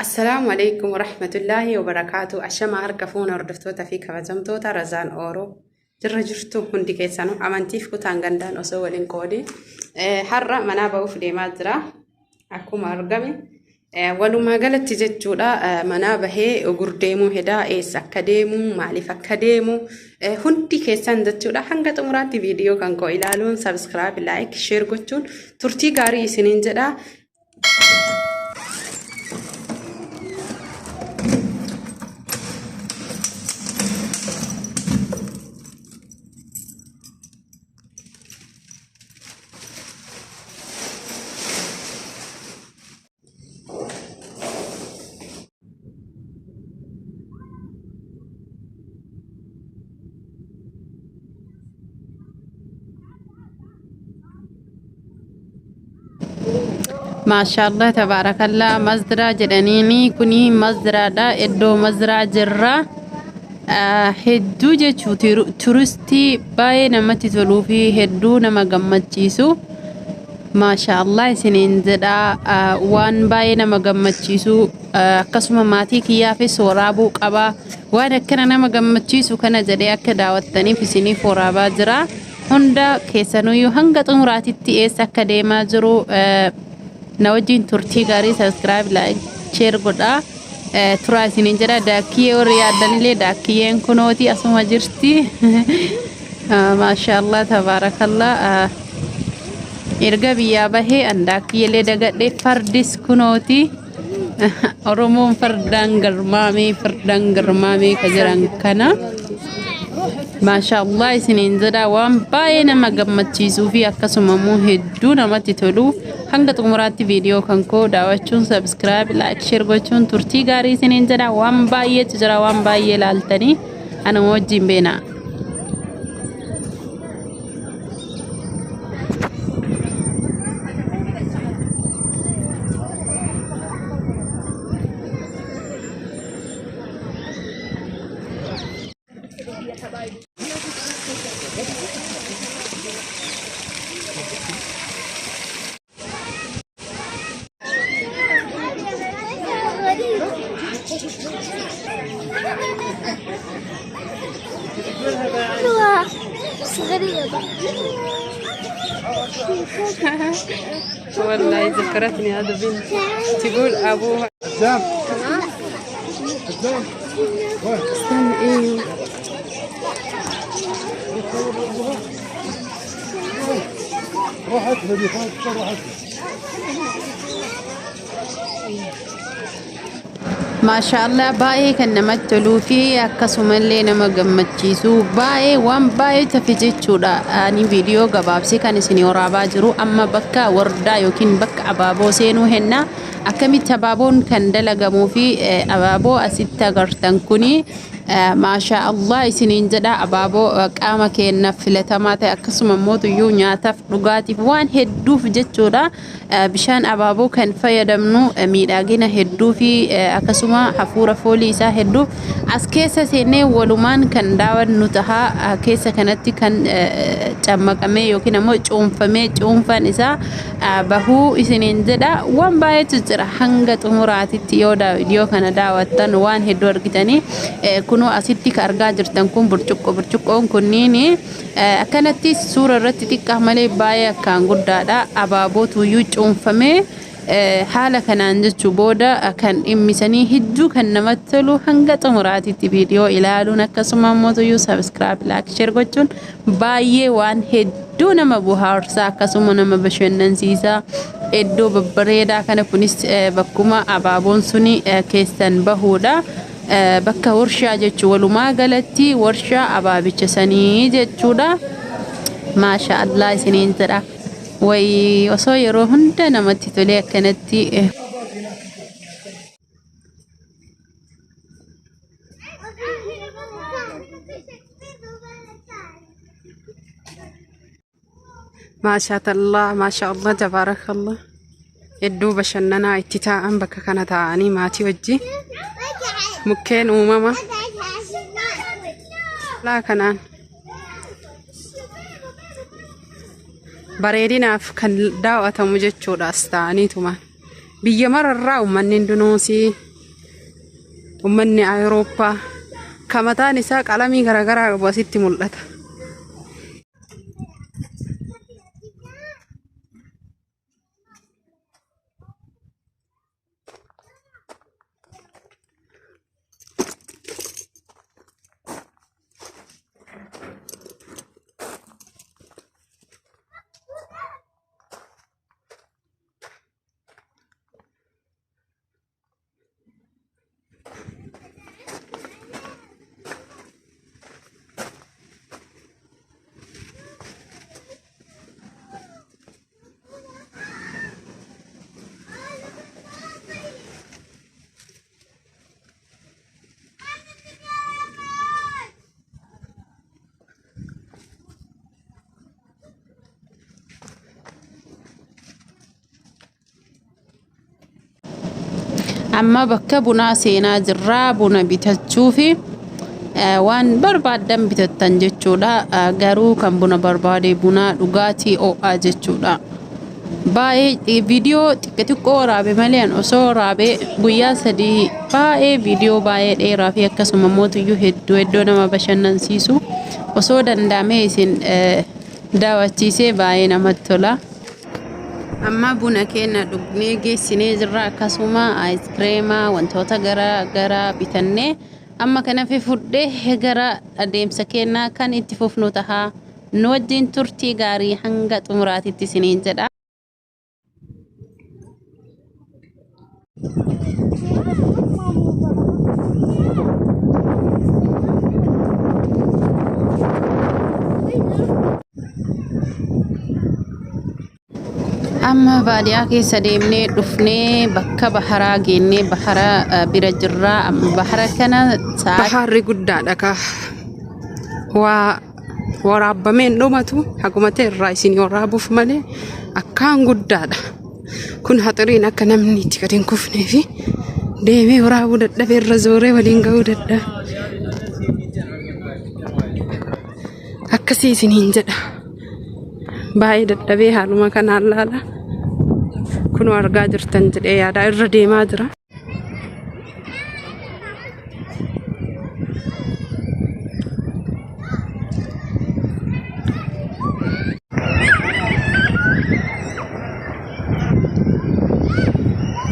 السلام عليكم ورحمة الله وبركاته. أشما هركفونا وردفتوتا في كبزمتوتا رزان أورو جرى جرتو هندي كيسانو أمانتيف كتان غندان أسو ولين كودي حرة منابا وفدي مادرا أكوما أرغمي ولما قالت تججولا منابا هي وقرديمو هدا إيس أكاديمو معلف أكاديمو هندي كيسان دجولا حنقة أمراتي فيديو كانكو إلالون سبسكرايب لايك شير قوتون ترتي غاري سنين جدا. ما شاء الله تبارك الله مزرعة جرانيني كوني مزرعة دا إدو مزرعة جرة هدو جيشو تورستي باي نمتي تلوفي هدو نما قمتشيسو ما شاء الله سنين زدا وان باي نما قمتشيسو قسم ماتي كيافي سورابو قبا وانا كنا نما قمتشيسو كان جدي أكا داوتني في سني فورابا جرا هندا كيسانو يو هنگا تمراتي تيسا كديما جرو نوجين ترتي غاري سبسكرايب لايك شير غدا ترى سنين جرا داكي وريادن لي داكي ين كنوتي اسما جرتي ما شاء الله تبارك الله ارغا بيا به انداكي لي دغدي فردس كنوتي ارومون فردان غرمامي كجران كنا ما شاء الله سنين زدا وان باينا ما قمتشيسو في أكسو مو هدونا ما تتولو هنگا تمراتي فيديو كنكو داوچون سبسكرايب لايك شير gochun turti gari sinin jada wan baye tijara wan baye laltani ana wajin bena والله ذكرتني هذا بنت تقول أبوها استنى ايه راحت هذه راحت ما شاء الله باي كان نمتلو في أكسوم اللي نمجمتشيسو باي وان باي تفجيتشودا أني فيديو قبابسي كان سنيورا باجرو أما بكا وردا يمكن بك أبابو سينو هنا أكمل تبابون كان دلقمو في أبابو أسيتا غرتن كوني ما شاء الله سنين جدا أبابو قام كأن فلتمات أكسم موت يونيا تفرقاتي وان هدو في جتشودا بشان أبابو كان فيدمنو ميراجينا هدو في أكسم حفورة فوليسا هدو أسكيسا سيني ولمان كان داور نتها كيسا كانت كان تمك أمي يوكينا مو جون فانيسا بهو سنين جدا وان بايت جرا حنجت أموراتي تيودا فيديو كان داوتن وان هدو أرجتني كنو أسيتي كأرجع جرتن كون برشقون كنيني كانت الصورة رتتي كهملي بايا كان قدادا أبابو تويوج فمي حالة كان عند جبودا كان إمساني هدو كان نمثلو هنگت مراتي فيديو إلى لونا كسمة موتو سبسكرايب لايك شير قوتون بايه وان هدو نما بوهارسا كسمة نما بشونن سيسا هدو ببريدا كان كونيس بكما أبابون سوني كيسان بهودا bakka warshaa jechuun walumaa galatti warshaa abaabichasanii jechuudha. Maasha Allah isiniin jedha way osoo yeroo hunda namatti tolee akkanatti ما شاء الله تبارك الله يدو بشننا اتتاء بك كانت عني ماتي وجي مكين وماما لا كنان bareedinaaf kan daawwatamu jechuudha astaaniituma biyya mararraa uummanni Indoneesii ummanni Awurooppaa kamataan isaa qalamii garaagaraa qabu asitti mul'ata. Amma bakka bunaa seenaa jirraa buna bitachuu fi waan barbaadan bitattan jechuudha. Garuu kan buna barbaade buna dhugaatii ho'aa jechuudha. Baay'ee viidiyoo xiqqoo waraabe malee osoo waraabee guyyaa 3 baay'ee viidiyoo baay'ee dheeraa fi akkasuma mootiyyuu hedduu nama bashannansiisu osoo danda'ame isin daawwachiisee baay'ee namatti tola. Amma buna keenya dhugnee geessinee jirra akkasuma aayiskiriima wantoota garaa bitannee amma kana fudhee gara adeemsa keenya kan itti fufnu taha nu wajjin turtii gaarii hanga xumuraatitti isiniin jedha. Amma baadiyaa keessa deemnee dhufnee bakka baharaa geennee bahara bira jirra. Bahara kana baharri guddaadha ka waraabameen dhumatu hagumate irraa isin waraabuuf malee akkaan guddaadha. Kun haxiriin akka namni itti gadi hin kufnee fi deemee waraabuu dadhabee irra zooree waliin ga'uu dadhabe. Akkasii isiniin jedha. Baay'ee dadhabee haaluma kanaan laala. Kun argaa jirtan jedhee yaada irra deemaa jira.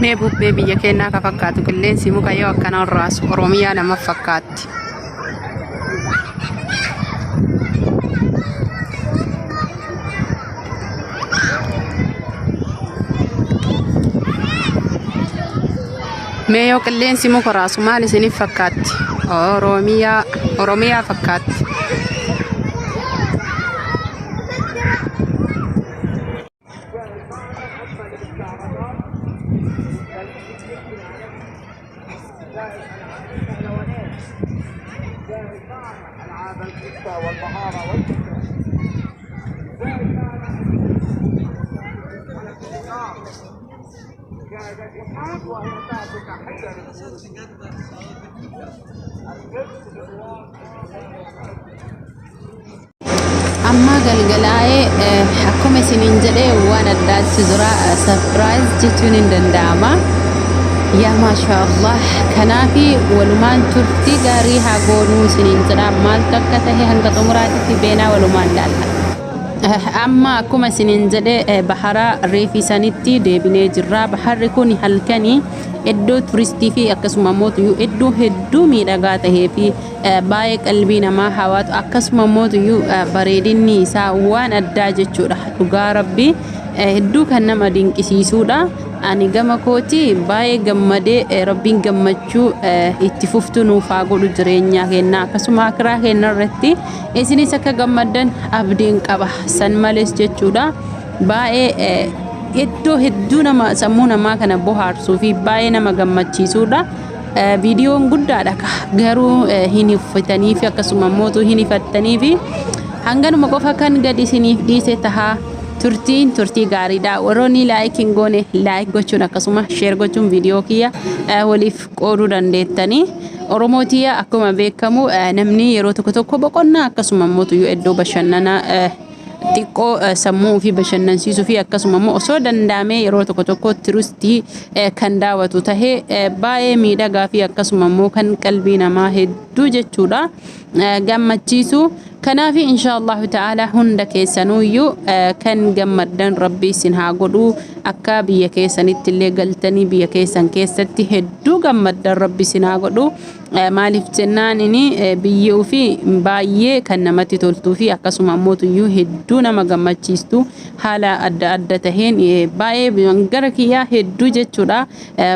Mee bubbee biyya keenyaa ka fakkaatu qilleensi muka yoo akkana raasu Oromiyaa nama fakkaatti. Mee yoo qilleensi muka raasu maal isiniif fakkaatti? Oromiyaa fakkaatti. Amma galgalaa'ee akkuma isiniin jedhee waan addaatti jira sarpiraayiz jechuun hin danda'ama. Yaa maashaallah kanaafi walumaan turtii gaarii haa goonuu isiniin jedha. Maaltu akka tahe hanga xumuraatitti beenaa walumaan laalla. Amma akkuma isiniin jedhee bahara reefi sanitti deebinee jirra. Baharri kun halkanii iddoo turistii fi akkasuma mootiyyuu iddoo hedduu miidhagaa tahee fi baay'ee qalbii namaa hawwatu akkasuma mootiyyuu bareedinni isaa waan addaa jechuudha. Dhugaa rabbii hedduu kan nama dinqisiisuudha. Ani gama kooti baay'ee gammadee rabbiin gammachuu itti fuftu nuuf haa godhu jireenya keenya akkasuma akiraa keenya irratti isinis akka gammaddan abdiin qaba san malees jechuudha. Baay'ee iddoo hedduu nama sammuu namaa kana bohaarsuu fi baay'ee nama gammachiisuudha. Viidiyoon guddaadha garuu hin uffatanii fi akkasuma mootuu hin ifattanii fi hanganuma qofa kan gadi isiniif dhiise tahaa. Turtii gaariidha. Warroonni laayikiin goone laayik gochuun akkasuma sheer gochuun viidiyoo kiyya waliif qooduu dandeettanii. Oromootiya akkuma beekamu namni yeroo tokko boqonnaa akkasuma mootiyyuu iddoo bashannanaa xiqqoo sammuu fi bashannansiisuu fi akkasuma immoo osoo danda'amee yeroo tokko tokko turistii kan daawwatu tahee baay'ee miidhagaa fi akkasuma immoo kan qalbii namaa hedduu jechuudha gammachiisu. كنا في إن شاء الله تعالى هند كيسانويو كان جمدان ربي سنها قدو أكا بيا كيسان التلي قلتني بيا كيسان كيستي هدو جمدان ربي سنها قدو مالف تنانيني بيو في بايه كان نمتي تولتو في أكاسو ماموتو يو هدو نما جمدشيستو حالا أدى تهين بايه بيانجرك يا هدو جتشورا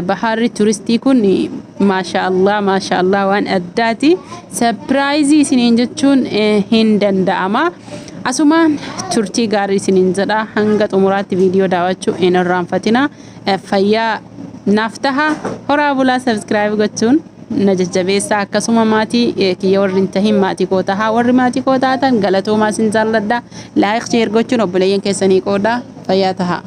بحاري تورستي كوني ما شاء الله وان أداتي سبرايزي سنين جتشون هندن داما asumaan turtii gaarii isiniin jedha hanga xumuraatti viidiyoo daawwachuu hin irraanfatina fayyaa naaf taha horaa bulaa subscribe gochuun na jajjabeessaa akkasuma maatii kiyya warri hin tahin maatii koo tahaa warri maatii koo taatan galatoomaa sin jaalladha laayik sheer gochuun obboleeyyan keessanii qooda fayyaa taha.